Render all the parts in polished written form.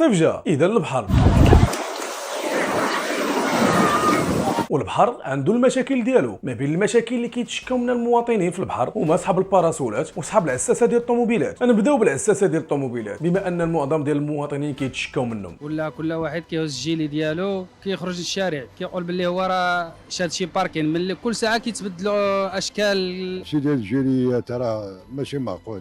الصيف جا اذا البحر، والبحر عنده المشاكل ديالو. ما بين المشاكل اللي كيتشكاو منها المواطنين في البحر هما اصحاب الباراسولات وصحاب العساسه ديال الطوموبيلات. نبداو بالعساسه ديال الطوموبيلات بما ان المعظم ديال المواطنين كيتشكاو منهم. ولا كل واحد كيهز الجيلي ديالو كيخرج للشارع كيقول باللي هو راه شاد شي باركين، من كل ساعه كيتبدلوا اشكال. شي ديال الجيري ترى ماشي معقول.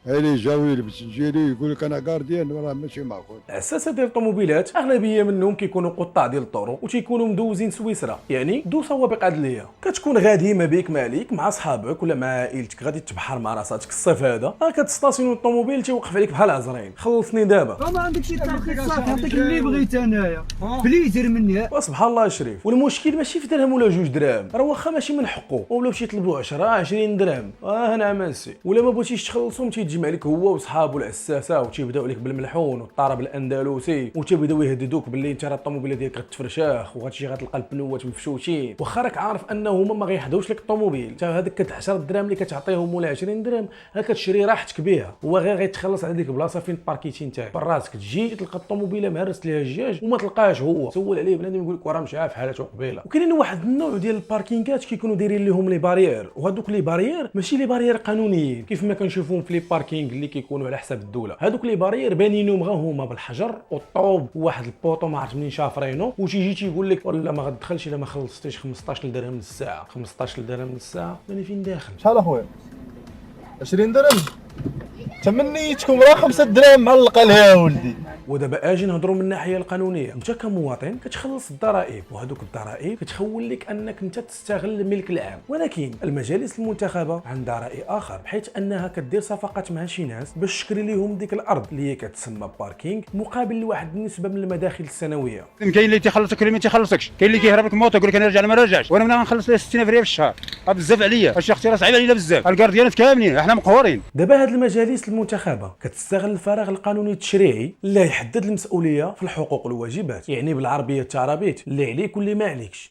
اللي جاو يلبس الجيري يقول لك انا غارديان، راه ماشي معقول. العساسه ديال الطوموبيلات اغلبيه منهم كيكونوا قطاع ديال الطرق وتيكونوا مدوزين سويسرا، يعني دو سوابق عدليه. كتكون غادي ما بيك ما عليك مع صحابك ولا مع عائلتك غادي تبحر مع راساتك الصيف هذا، كتستاسيونو الطوموبيل تيوقف عليك بحال عزرين، خلصني دابا ما عندك شي ترخيصات نعطيك اللي بغيت انايا بليزر مني. وسبحان الله شريف. والمشكل ماشي في درهم ولا جوج دراهم، راه واخا ماشي من حقه ولا مشي يطلبوا 10 20 درهم نعم السي، ولا ما بغيتيش تخلصهم تيتجمع لك هو وصحابو العساسه وتيبداو عليك بالملحون والطرب الاندلسي وتيبداو يهددوك باللي انت راه الطوموبيله ديالك غتفرشاخ وغتمشي غتلقى البنوات مفشوشين، واخا راك عارف انه هما ما غيحدوش لك الطوموبيل. انت هذاك 10 دراهم اللي كتعطيهم ولا 20 درهم كتشري راحتك بها، هو غير غيتخلص على ديك البلاصه فين باركيتي نتايا براسك، تجي تلقى الطوموبيله مهرست ليها الجاج وما تلقاهش، هو سول عليه بنادم يقول لك راه مشى في حالته قبيله. وكاينين واحد النوع ديال الباركينغات كيكونوا دايرين لهم لي بارير، وهذوك لي بارير ماشي لي بارير قانونيين كيف ما كنشوفوهم في لي باركينغ اللي كيكونوا على حساب الدوله. هذوك لي بارير بانينهم غير هما بالحجر والطوب وواحد البوطو ما عرفت منين شافرينو، وتيجي تيقول لك ولا ما غتدخلش الا ما خلصتيش 15 درهم للساعه. 15 درهم للساعه ماني فين داخل. شحال اخويا؟ 20 درهم. تمنيتكم راه 5 دراهم معلقه لها ولدي. ودابا اجي نهضروا من الناحيه القانونيه. انت كمواطن كتخلص الضرائب، وهذوك الضرائب كتخول لك انك انت تستغل الملك العام، ولكن المجالس المنتخبه عندها راي اخر، بحيث انها كدير صفقات مع شي ناس باش تشكري لهم ديك الارض اللي هي كتسمى باركينغ مقابل لواحد النسبه من المداخل السنويه. كاين اللي تيخلصك واللي ما تيخلصكش، كاين اللي كيهرب لك الموطو يقول لك انا رجع ما رجعش، وانا من غنخلص ليه 60000 ريال في الشهر. بزاف عليا، الشخص راه صعيب علينا بزاف، الكارديانات كاملين احنا مقهورين. دابا هاد المجالس المنتخبه كتستغل الفراغ القانوني التشريعي اللي يحدد المسؤوليه في الحقوق والواجبات، يعني بالعربيه الترابيت اللي عليك واللي ما عليكش.